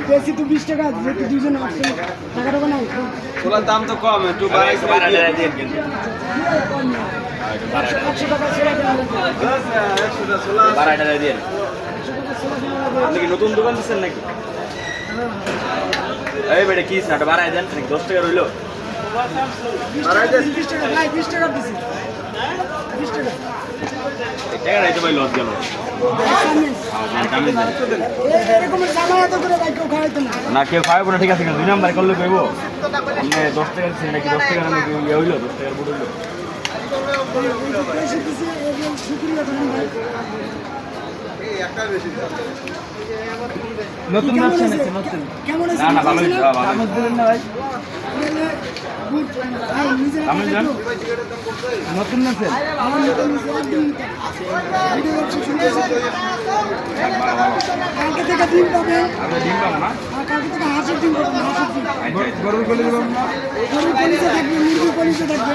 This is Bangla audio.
বেশি তো 20 টাকা যেহেতু দুজন আসছে টাকা টাকা নাই ছোলার দাম তো কম একটু নতুন দোকান দিচ্ছেন নাকি এই বেটা কি না বাড়াই দেন 10 টাকা রইলো 20 টাকা ভাই 20 টাকা দিছি 20 টাকা টাকা রাইতে ভাই লস গেল না কেউ খাওয়াবো না ঠিক আছে 2 নাম্বার করলে কইব আপনি 10 টাকা দিচ্ছেন নাকি 10 টাকা নাকি ইয়ে হইলো 10 টাকার বুট হইলো নতুন ব্যবসা নিচ্ছে নতুন না না ভালো হইছে ভালো দিলেন না ভাই নতুন আছে কালকে থেকে ডিম পাবে ডিম পাবো না কালকে থেকে হাঁসের ডিম পাবে হাঁসের ডিম গরুর কলিজা থাকবে মুরগির কলিজা থাকবে